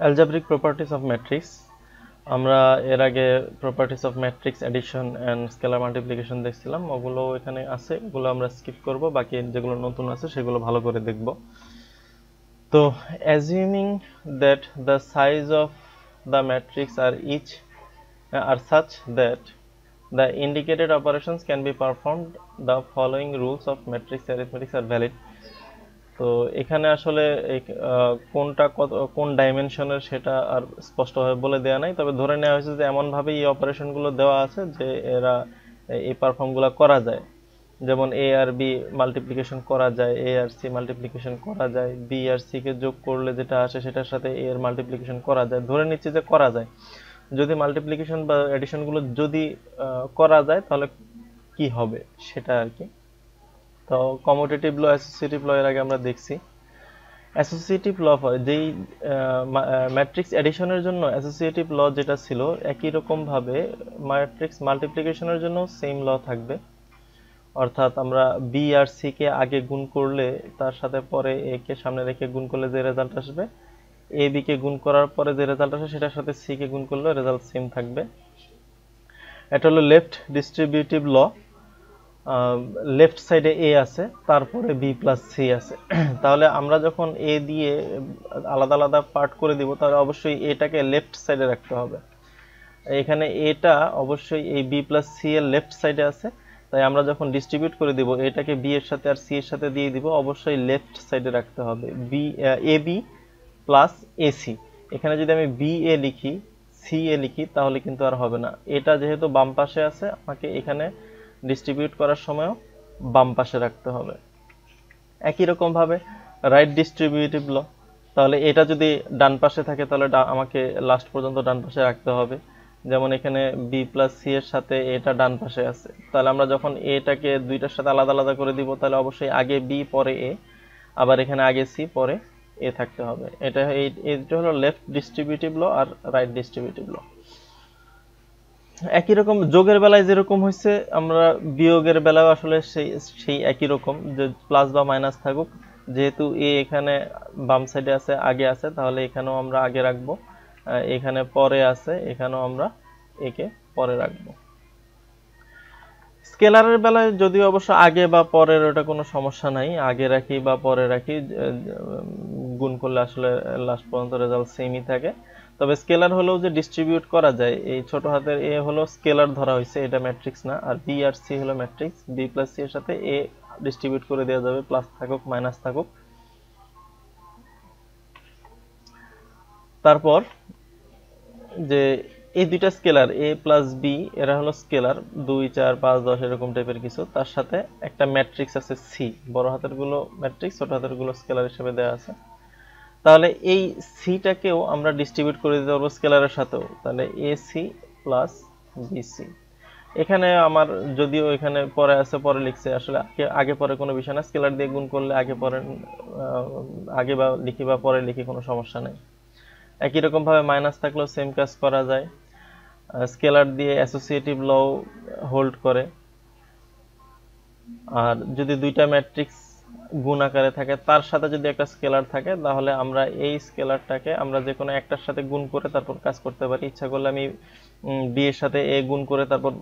Algebraic properties of matrix আমরা এর আগে properties of matrix addition and scalar multiplication দেখছিলাম ওগুলো এখানে আছে ওগুলো আমরা স্কিপ করব বাকি যেগুলো নতুন আছে সেগুলো ভালো করে দেখব তো assuming that the size of the matrix are such that the indicated operations can be performed the following rules of matrix arithmetic are valid তো এখানে আসলে কোনটা কোন ডাইমেনশনের সেটা আর স্পষ্টভাবে বলে দেয়া নাই তবে ধরে নেওয়া হয়েছে যে এমন ভাবে এই অপারেশনগুলো দেওয়া আছে যে এরা এই পারফর্মগুলো করা যায় যেমন a আর b মাল্টিপ্লিকেশন করা যায় a আর c মাল্টিপ্লিকেশন করা যায় b আর c কে যোগ করলে যেটা আসে সেটার সাথে a এর মাল্টিপ্লিকেশন করা যায় ধরে নিচ্ছি যে করা যায় যদি মাল্টিপ্লিকেশন বা এডিশন গুলো যদি করা যায় তাহলে কি হবে সেটা আর কি তো কমিউটেটিভ ল অ্যাসোসিয়েটিভ ল এর আগে আমরা দেখছি অ্যাসোসিয়েটিভ ল যেই ম্যাট্রিক্স এডিশনের জন্য অ্যাসোসিয়েটিভ ল যেটা ছিল একই রকম ভাবে ম্যাট্রিক্স মাল্টিপ্লিকেশনের জন্য সেম ল থাকবে অর্থাৎ আমরা b আর c কে আগে গুণ করলে তার সাথে পরে a কে সামনে রেখে গুণ করলে যে রেজাল্ট আসবে a b কে গুণ করার পরে যে রেজাল্ট আসে সেটার সাথে c কে গুণ করলে রেজাল্ট সেম থাকবে এটা হলো লেফট ডিস্ট্রিবিউটিভ ল লেফট সাইডে a আছে তারপরে b প্লাস c আছে তাহলে আমরা যখন a দিয়ে আলাদা আলাদা পার্ট করে দিব তাহলে অবশ্যই এটাকে লেফট সাইডে রাখতে হবে এখানে এটা অবশ্যই এই b প্লাস c এর লেফট সাইডে আছে তাই আমরা যখন ডিস্ট্রিবিউট করে দিব এটাকে b এর সাথে আর c এর সাথে দিয়ে দিব অবশ্যই লেফট সাইডে রাখতে হবে ab প্লাস ac এখানে যদি আমি ba লিখি ca লিখি তাহলে কিন্তু আর হবে না এটা যেহেতু বাম পাশে আছে আমাকে এখানে ডিস্ট্রিবিউট করার সময় বাম পাশে রাখতে হবে একই রকম ভাবে রাইট ডিস্ট্রিবিউটিভ ল তাহলে এটা যদি ডান পাশে থাকে তাহলে আমাকে লাস্ট পর্যন্ত ডান পাশে রাখতে হবে যেমন এখানে b প্লাস c এর সাথে এটা ডান পাশে আছে তাহলে আমরা যখন এটাকে দুইটার সাথে আলাদা আলাদা করে দিব তাহলে অবশ্যই আগে b পরে a আবার এখানে আগে c পরে a থাকতে হবে এটা হলো লেফট ডিস্ট্রিবিউটিভ ল আর রাইট ডিস্ট্রিবিউটিভ ল একই রকম যোগের বেলায় যেরকম হইছে আমরা বিয়োগের বেলায় আসলে সেই একই রকম যে প্লাস বা মাইনাস থাকুক যেহেতু a এখানে বাম সাইডে আছে আগে আছে তাহলে এখানেও আমরা আগে রাখব এখানে পরে আছে এখানেও আমরা a কে পরে রাখব স্কেলারের বেলায় যদিও অবশ্য আগে বা পরের ওটা কোনো সমস্যা নাই আগে রাখি বা পরে রাখি গুণ করলে আসলে লাস্ট পর্যন্ত রেজাল্ট সেমই থাকে তবে স্কেলার হলেও যে ডিস্ট্রিবিউট করা যায় এই ছোট হাতের a হলো স্কেলার ধরা হয়েছে এটা ম্যাট্রিক্স না আর b আর c হলো ম্যাট্রিক্স b প্লাস c এর সাথে a ডিস্ট্রিবিউট করে দেওয়া যাবে প্লাস থাকুক মাইনাস থাকুক তারপর যে এই দুইটা স্কেলার a প্লাস b এরা হলো স্কেলার 2 4 5 10 এরকম টাইপের কিছু তার সাথে একটা ম্যাট্রিক্স আছে c বড় হাতের গুলো ম্যাট্রিক্স ছোট হাতের গুলো স্কেলার হিসেবে দেয়া আছে তাহলে এই c টাকেও আমরা ডিস্ট্রিবিউট করে দিতে পারবো স্কেলারের সাথেও তাহলে ac প্লাস bc এখানে আমার যদিও এখানে পরে আছে পরে লিখছে আসলে আগে পরে কোনো বিষয় না স্কেলার দিয়ে গুণ করলে আগে পরে আগে বা লিখি বা পরে লিখি কোনো সমস্যা নেই একই রকম ভাবে মাইনাস থাকলেও সেম কাজ করা যায় স্কেলার দিয়ে অ্যাসোসিয়েটিভ ল হোল্ড করে আর যদি দুইটা ম্যাট্রিক্স গুণ আকারে থাকে তার সাথে যদি একটা স্কেলার থাকে তাহলে আমরা এই স্কেলারটাকে আমরা যে কোনো একটার সাথে গুণ করে তারপর কাজ করতে পারি ইচ্ছা করলে আমি b এর সাথে a গুণ করে তারপর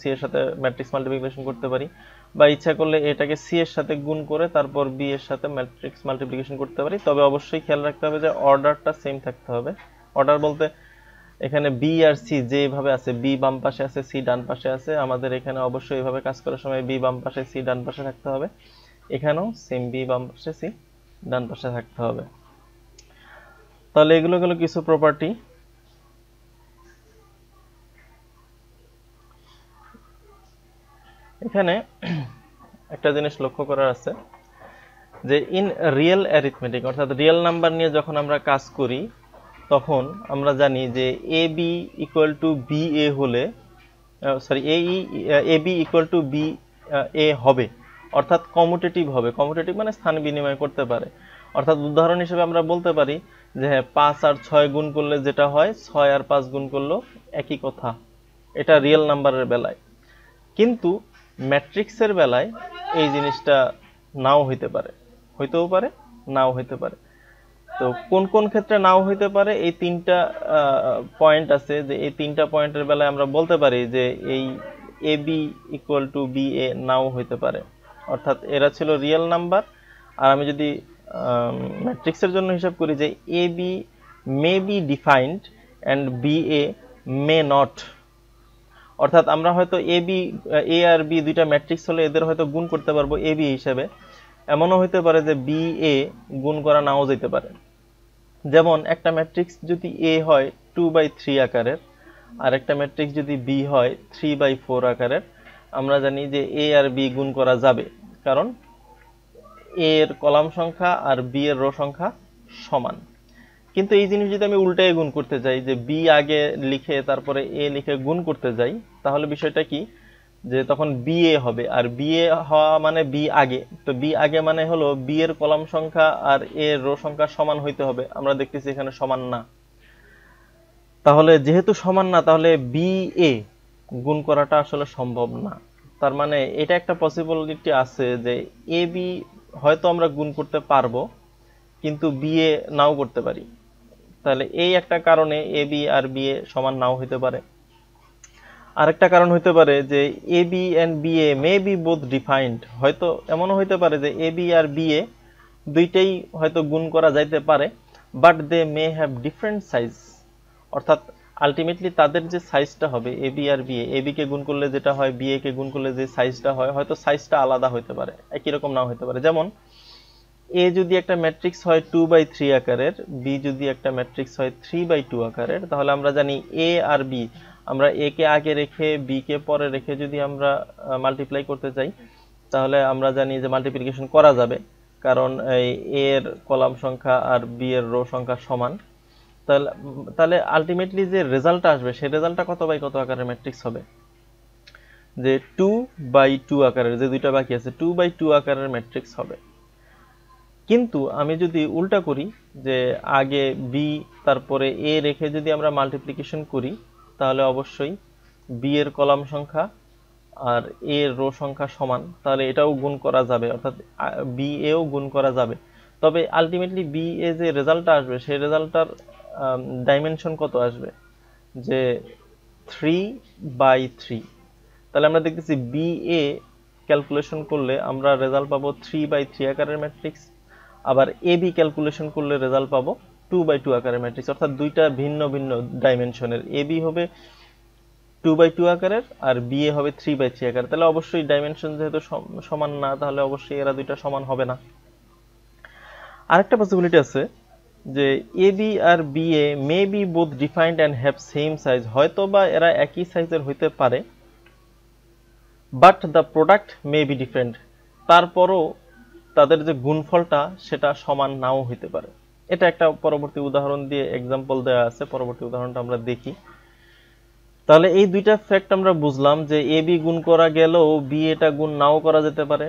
c এর সাথে ম্যাট্রিক্স মাল্টিপ্লিকেশন করতে পারি বা ইচ্ছা করলে এটাকে c এর সাথে গুণ করে তারপর b এর সাথে ম্যাট্রিক্স মাল্টিপ্লিকেশন করতে পারি তবে অবশ্যই খেয়াল রাখতে হবে যে অর্ডারটা সেম থাকতে হবে অর্ডার বলতে এখানে b আর c যেভাবে আছে b বাম পাশে আছে c ডান পাশে আছে আমাদের এখানে অবশ্যই এইভাবে কাজ করার সময় b বাম পাশে c ডান পাশে থাকতে হবে এখানেও সেম b বাম পাশে c ডান পাশে থাকতে হবে তাহলে এগুলো হলো কিছু প্রপার্টি এখানে একটা জিনিস লক্ষ্য করার আছে যে ইন রিয়েল অ্যারিথমেটিক অর্থাৎ রিয়েল নাম্বার নিয়ে যখন আমরা কাজ করি তখন আমরা জানি যে ab ইকুয়াল টু ba হলে sorry ab equal to ba হবে অর্থাৎ কমিউটেটিভ হবে কমিউটেটিভ মানে স্থান বিনিময় করতে পারে অর্থাৎ উদাহরণ হিসেবে আমরা বলতে পারি যে হ্যাঁ 5 আর 6 গুণ করলে যেটা হয় 6 আর 5 গুণ করলেও একই কথা এটা রিয়েল নাম্বারের বেলায় কিন্তু ম্যাট্রিক্সের বেলায় এই জিনিসটা নাও হইতে পারে হইতেও পারে নাও হইতে পারে তো কোন কোন ক্ষেত্রে নাও হইতে পারে, এই তিনটা পয়েন্ট আছে, যে এই তিনটা পয়েন্টের বেলায় আমরা বলতে পারি যে এই এ B equal two B A নাও হইতে পারে। অর্থাৎ এরা ছিল রিয়েল নাম্বার, আর আমি যদি ম্যাট্রিক্সের জন্য হিসাব করি যে A B may be defined and B A may not. অর্থাৎ আমরা হয়তো এ আর বি দুইটা ম্যাট্রিক্স হলে এদের হয়তো গুণ করতে পারবো এ বি হিসেবে, এমনও হইতে পারে যে বি এ গুণ করা নাও যেতে পারে। যেমন একটা ম্যাট্রিক্স যদি এ হয় 2/3 আকারের, আর একটা ম্যাট্রিক্স যদি বি হয় 3/4 আকারের, আমরা জানি যে এ আর বি গুণ করা যাবে, কারণ এ এর কলাম সংখ্যা আর বি এর রো সংখ্যা সমান। কিন্তু এই জিনিস যদি আমি উল্টায় গুণ করতে যাই, যে বি আগে লিখে তারপরে এ লিখে গুণ করতে যাই, তাহলে বিষয়টা কি, যে তখন বি এ হবে, আর বি এ হওয়া মানে বি আগে, তো বি আগে মানে হলো বি এর কলাম সংখ্যা আর এ এর রো সংখ্যা সমান হইতে হবে। আমরা দেখতেছি এখানে সমান না, তাহলে যেহেতু সমান না, তাহলে বি এ গুণ করাটা আসলে সম্ভব না। তার মানে এটা একটা পসিবিলিটি আছে যে এ বি হয়তো আমরা গুণ করতে পারবো, কিন্তু বি এ নাও করতে পারি। তাহলে এই একটা কারণে এ বি আর বি এ সমান নাও হইতে পারে। আরেকটা কারণ হইতে পারে যে A B and B A may be both defined, হয়তো এমনও হইতে পারে যে এ বি আর বি এ দুইটাই হয়তো গুণ করা যাইতে পারে, but they may have different size. অর্থাৎ আলটিমেটলি তাদের যে সাইজটা হবে এ বি আর বি এ, এ বি কে গুণ করলে যেটা হয় বি এ কে গুণ করলে যে সাইজটা হয়, হয়তো সাইজটা আলাদা হইতে পারে, একই রকম নাও হইতে পারে। যেমন এ যদি একটা ম্যাট্রিক্স হয় 2/3 আকারের, বি যদি একটা ম্যাট্রিক্স হয় 3/2 আকারের, তাহলে আমরা জানি এ আর বি, আমরা এ কে আগে রেখে বি কে পরে রেখে যদি আমরা মাল্টিপ্লাই করতে চাই, তাহলে আমরা জানি যে মাল্টিপ্লিকেশন করা যাবে, কারণ এই এ এর কলাম সংখ্যা আর বি এর রো সংখ্যা সমান। তাহলে তাহলে আলটিমেটলি যে রেজাল্টটা আসবে, সেই রেজাল্টটা কত বাই কত আকারের ম্যাট্রিক্স হবে, যে 2/2 আকারের, যে দুইটা বাকি আছে 2/2 আকারের ম্যাট্রিক্স হবে। কিন্তু আমি যদি উল্টা করি, যে আগে বি তারপরে এ রেখে যদি আমরা মাল্টিপ্লিকেশন করি, তাহলে অবশ্যই বি এর কলাম সংখ্যা আর এ এর রো সংখ্যা সমান, তাহলে এটাও গুণ করা যাবে, অর্থাৎ বি এও গুণ করা যাবে। তবে আলটিমেটলি বি এ যে রেজাল্টটা আসবে, সেই রেজাল্টটার ডাইমেনশন কত আসবে, যে 3/3। তাহলে আমরা দেখতেছি বি এ ক্যালকুলেশন করলে আমরা রেজাল্ট পাবো 3/3 আকারের ম্যাট্রিক্স, আবার এ বি ক্যালকুলেশন করলে রেজাল্ট পাবো 2/2 আকারের ম্যাট্রিক্স। অর্থাৎ দুইটা ভিন্ন ভিন্ন ডাইমেনশনের, এ বি হবে 2/2 আকারের আর বি এ হবে 3/3 আকারের। তাহলে অবশ্যই ডাইমেনশন যেহেতু সমান না, তাহলে অবশ্যই এরা দুইটা সমান হবে না। আরেকটা পসিবিলিটি আছে যে এ বি আর B A may be both defined and have same size, হয়তো বা এরা একই সাইজের হইতে পারে, but the product may be different, তারপরও তাদের যে গুণফলটা সেটা সমান নাও হইতে পারে। এটা একটা পরবর্তী উদাহরণ দিয়ে এক্সাম্পল দেওয়া আছে, পরবর্তী উদাহরণটা আমরা দেখি। তাহলে এই দুইটা ফ্যাক্ট আমরা বুঝলাম যে এ বি গুণ করা গেলেও বি এটা গুণ নাও করা যেতে পারে,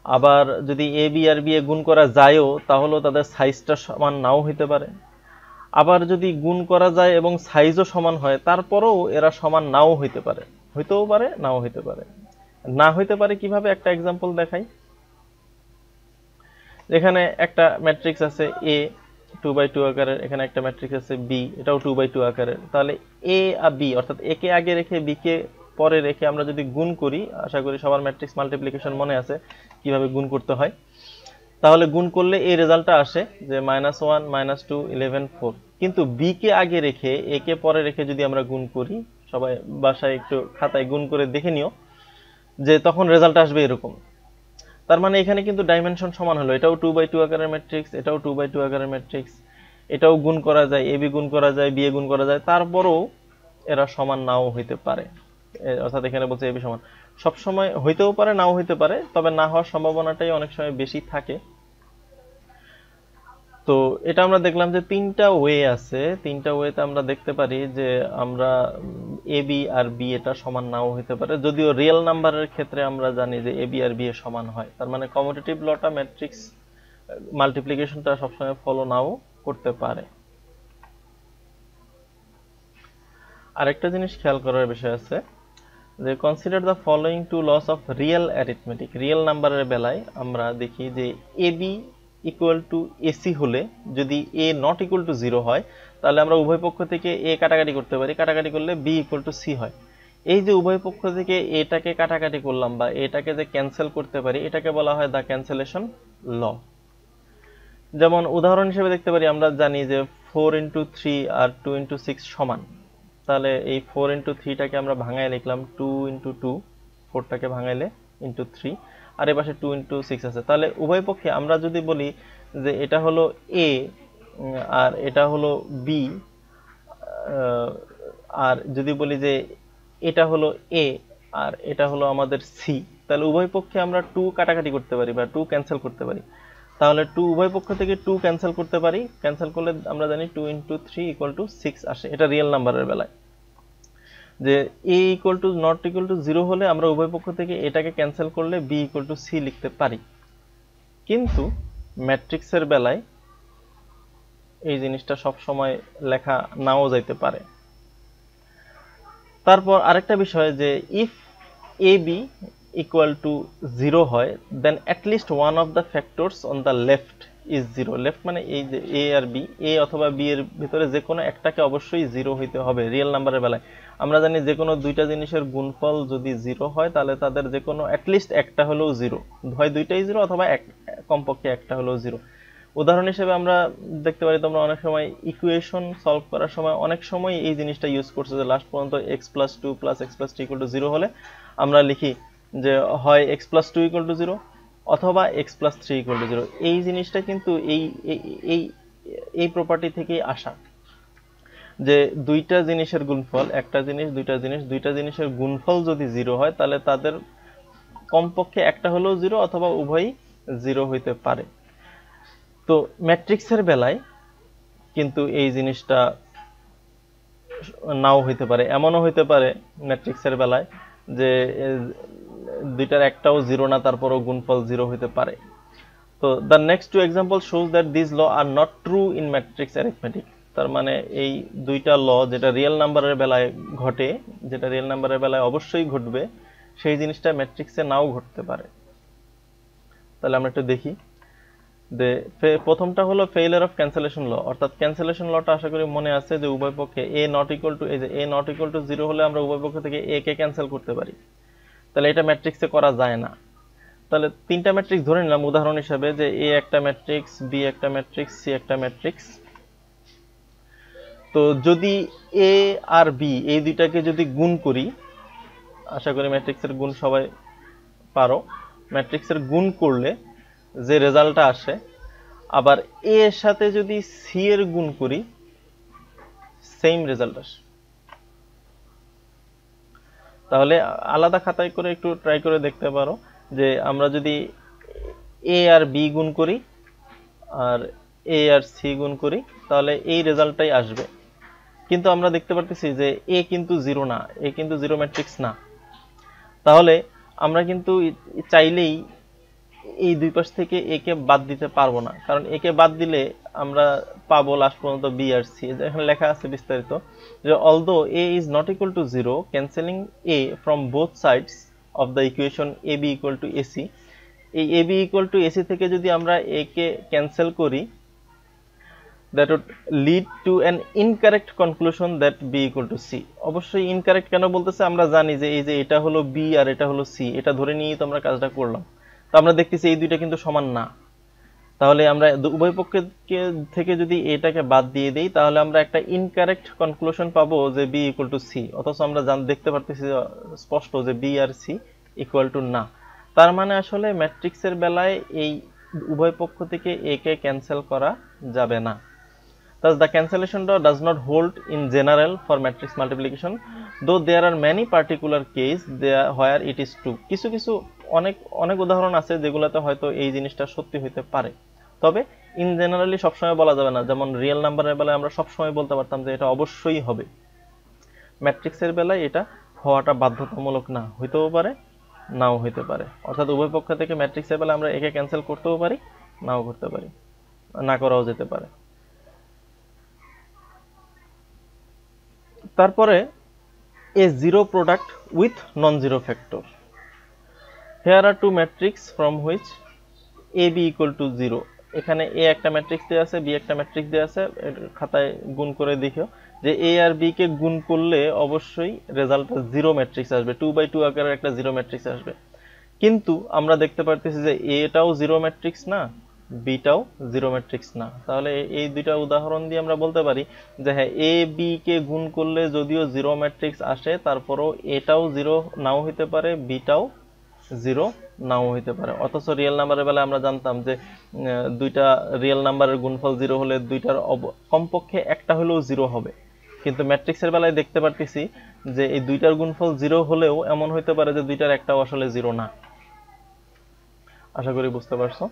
আবার যদি এ বি আর বি এ গুণ করা যায়ও তাহলেও তাদের সাইজটা সমান নাও হইতে পারে, আবার যদি গুণ করা যায় এবং সাইজও সমান হয় তারপরেও এরা সমান নাও হইতে পারে, হইতেও পারে নাও হইতে পারে। না হইতে পারে কিভাবে, একটা এক্সাম্পল দেখাই। এখানে একটা ম্যাট্রিক্স আছে এ 2/2 আকারের, এখানে একটা ম্যাট্রিক্স আছে বি, এটাও 2/2 আকারের। তাহলে এ আর বি, অর্থাৎ এ কে আগে রেখে বি কে পরে রেখে আমরা যদি গুণ করি, আশা করি সবার ম্যাট্রিক্স মাল্টিপ্লিকেশন মনে আছে কিভাবে গুণ করতে হয়, তাহলে গুণ করলে এই রেজাল্টটা আসে যে -1 -2 11 4। কিন্তু বি কে আগে রেখে এ কে পরে রেখে যদি আমরা গুণ করি, সবাই বাসায় একটু খাতায় গুণ করে দেখে নিও, যে তখন রেজাল্ট আসবে এরকম। তার মানে এখানে কিন্তু ডাইমেনশন সমান হলো, এটাও 2/2 আকারের ম্যাট্রিক্স, এটাও 2/2 আকারের ম্যাট্রিক্স, এটাও গুণ করা যায়, এ বি গুণ করা যায়, বি এ গুণ করা যায়, তারপরেও এরা সমান নাও হইতে পারে। অর্থাৎ এখানে বলছে এ বি সমান, সবসময় হইতেও পারে নাও হইতে পারে, তবে না হওয়ার সম্ভাবনাটাই অনেক সময় বেশি থাকে। তো এটা আমরা দেখলাম যে তিনটা ওয়ে আছে, তিনটা ওয়েতে আমরা দেখতে পারি যে আমরা এ বি আর বি এটা সমান নাও হতে পারে, যদিও রিয়েল নাম্বারের ক্ষেত্রে আমরা জানি যে এ বি আর বি এ সমান হয়। তার মানে কমিউটেটিভ লটা ম্যাট্রিক্স মাল্টিপ্লিকেশনটা সবসময় ফলো নাও করতে পারে। আরেকটা জিনিস খেয়াল করার বিষয় আছে যে consider the following two laws of real arithmetic. Real নাম্বারের বেলায় আমরা দেখি যে A B equal to AC হলে যদি এ নট ইকুয়াল টু 0 হয় তাহলে আমরা উভয় পক্ষ থেকে এ কাটাকাটি করতে পারি, কাটাকাটি করলে বি ইকুয়াল টু সি হয়। এই যে উভয় পক্ষ থেকে এটাকে কাটাকাটি করলাম বা এটাকে যে ক্যান্সেল করতে পারি এটাকে বলা হয় দ্য ক্যান্সেলেশন ল। যেমন উদাহরণ হিসেবে দেখতে পারি, আমরা জানি যে 4 ইন্টু 3 আর 2 ইন্টু 6 সমান, তাহলে এই 4 ইন্টু 3টাকে আমরা ভাঙায় লিখলাম 2 ইন্টু 2, 4টাকে ভাঙাইলে ইন্টু 3, আর এপাশে 2 ইন্টু 6 আছে। তাহলে উভয় পক্ষে আমরা যদি বলি যে এটা হলো এ আর এটা হলো বি, আর যদি বলি যে এটা হলো এ আর এটা হলো আমাদের সি, তাহলে উভয় পক্ষে আমরা 2 কাটাকাটি করতে পারি বা 2 ক্যান্সেল করতে পারি। তাহলে 2 উভয় পক্ষ থেকে 2 ক্যান্সেল করতে পারি, ক্যান্সেল করলে আমরা জানি 2 ইন্টু 3 ইকুয়াল টু 6 আসে। এটা রিয়েল নাম্বারের বেলায় যে A equal to not equal to 0 হলে আমরা উভয় পক্ষ থেকে এটাকে ক্যান্সেল করলে বি ইকুয়াল টু সি লিখতে পারি। কিন্তু ম্যাট্রিক্সের বেলায় এই জিনিসটা সব সময় লেখা নাও যাইতে পারে। তারপর আরেকটা বিষয় যে if A B equal to 0 হয় then at least one of the factors on the left is 0. left মানে এই যে a আর b, a অথবা b এর ভিতরে যে কোনো একটাকে অবশ্যই 0 হইতে হবে। রিয়েল নাম্বারের বেলায় আমরা জানি যে কোনো দুইটা জিনিসের গুণফল যদি 0 হয় তাহলে তাদের যে কোনো at least একটা হলেও 0, হয় দুইটাই 0 অথবা কমপক্ষে একটা হলেও 0। উদাহরণ হিসেবে আমরা দেখতে পারি তোমরা অনেক সময় ইকুয়েশন সলভ করার সময় অনেক সময় এই জিনিসটা ইউজ করছো যে লাস্ট পর্যন্ত x + 2 + x + 3 = 0 হলে আমরা লিখি যে হয় x + 2 = 0 অথবা x + 3 = 0। এই জিনিসটা কিন্তু এই প্রপার্টি থেকেই আসা যে দুইটা জিনিসের গুণফল, একটা জিনিস দুইটা জিনিসের গুণফল যদি 0 হয় তাহলে তাদের কমপক্ষে একটা হলেও 0 অথবা উভয়ই 0 হইতে পারে। তো ম্যাট্রিক্সের বেলায় কিন্তু এই জিনিসটা নাও হইতে পারে, এমনও হইতে পারে ম্যাট্রিক্সের বেলায় যে দুইটার একটাও 0 না তারপরও গুণফল 0 হইতে পারে। তো the next two examples shows that these law are not true in matrix arithmetic. তার মানে এই দুইটা ল যেটা রিয়েল নাম্বারের বেলায় ঘটে, যেটা রিয়েল নাম্বারের বেলায় অবশ্যই ঘটবে, সেই জিনিসটা ম্যাট্রিক্সে নাও ঘটতে পারে। তাহলে আমরা একটু দেখি যে প্রথমটা হলো ফেইলিয়ার অফ ক্যান্সেলেশন ল, অর্থাৎ ক্যান্সেলেশন লটা আশা করি মনে আছে যে উভয় পক্ষে a not equal to, এই যে a not equal to 0 হলে আমরা উভয় পক্ষ থেকে a কে ক্যান্সেল করতে পারি। তাহলে এটা ম্যাট্রিক্সে করা যায় না। তাহলে তিনটা ম্যাট্রিক্স ধরে নিলাম উদাহরণ হিসেবে যে a একটা ম্যাট্রিক্স, b একটা ম্যাট্রিক্স, c একটা ম্যাট্রিক্স। তো যদি a আর b এই দুইটাকে যদি গুণ করি, আশা করি ম্যাট্রিক্সের গুণ সবাই পারো, ম্যাট্রিক্সের গুণ করলে যে রেজাল্টটা আসে, আবার a এর সাথে যদি c এর গুণ করি সেম রেজাল্ট আসে। তাহলে আলাদা খাতায় করে একটু ট্রাই করে দেখতে পারো যে আমরা যদি a আর b গুণ করি আর a আর c গুণ করি তাহলে এই রেজাল্টটাই আসবে। কিন্তু আমরা দেখতে পারতেছি যে a কিন্তু 0 না, a কিন্তু 0 ম্যাট্রিক্স না। তাহলে আমরা কিন্তু চাইলেই এই দুই পাশ থেকে a কে বাদ দিতে পারবো না, কারণ a কে বাদ দিলে আমরা পাবো লাস্ট পর্যন্ত b আর c। এখানে লেখা আছে বিস্তারিত যে although a is not equal to 0, cancelling a from both sides of the equation ab equal to ac, এই ab equal to ac থেকে যদি আমরা a কে ক্যান্সেল করি that would lead to an incorrect conclusion that b equal to c. অবশ্যই incorrect কেন বলতেছে, আমরা জানি যে এই যে এটা হলো b আর এটা হলো c, এটা ধরে নিয়েই তো আমরা কাজটা করলাম। তো আমরা দেখতেছি এই দুইটা কিন্তু সমান না। তাহলে আমরা উভয় পক্ষ থেকে যদি এটাকে বাদ দিয়ে দেই তাহলে আমরা একটা ইনকারেক্ট কনক্লুশন পাবো যে b equal to c, অথচ আমরা দেখতে পারতেছি স্পষ্ট যে b আর c ইকুয়াল টু না। তার মানে আসলে ম্যাট্রিক্সের বেলায় এই উভয় পক্ষ থেকে a কে ক্যান্সেল করা যাবে না। Thus the cancellation law does not hold in general for matrix multiplication, though there are many particular cases there where it is true. কিছু কিছু অনেক উদাহরণ আছে যেগুলোতে হয়তো এই জিনিসটা সত্যি হইতে পারে, তবে ইন জেনারেলি সবসময় বলা যাবে না। যেমন রিয়েল নাম্বারের বেলায় আমরা সবসময় বলতে পারতাম যে এটা অবশ্যই হবে, ম্যাট্রিক্সের বেলায় এটা হওয়াটা বাধ্যতামূলক না, হইতেও পারে নাও হইতে পারে। অর্থাৎ উভয় পক্ষ থেকে ম্যাট্রিক্সের বেলায় আমরা একে ক্যান্সেল করতেও পারি, নাও করতে পারি, না করাও যেতে পারে। তারপরে a zero product with non-zero factor. Here are two matrices from which ab equal to 0. এখানে এ একটা ম্যাট্রিক্স দেওয়া আছে, বি একটা ম্যাট্রিক্স দেওয়া আছে, খাতায় গুণ করে দেখিও যে এ আর বি কে গুণ করলে অবশ্যই রেজাল্টটা জিরো ম্যাট্রিক্স আসবে, 2 বাই 2 আকারের একটা জিরো ম্যাট্রিক্স আসবে। কিন্তু আমরা দেখতে পারতেছি যে এটাও জিরো ম্যাট্রিক্স না, বিটাও জিরো ম্যাট্রিক্স না। তাহলে এই দুইটা উদাহরণ দিয়ে আমরা বলতে পারি যে হ্যাঁ, এ বি কে গুণ করলে যদিও জিরো ম্যাট্রিক্স আসে, তারপরও এটাও জিরো নাও হইতে পারে, বিটাও জিরো নাও হইতে পারে। অথচ রিয়েল নাম্বারের বেলায় আমরা জানতাম যে দুইটা রিয়েল নাম্বারের গুণফল জিরো হলে দুইটার কমপক্ষে একটা হলেও জিরো হবে। কিন্তু ম্যাট্রিক্সের বেলায় দেখতে পারতেছি যে এই দুইটার গুণফল জিরো হলেও এমন হইতে পারে যে দুইটার একটাও আসলে জিরো না। আশা করি বুঝতে পারছো।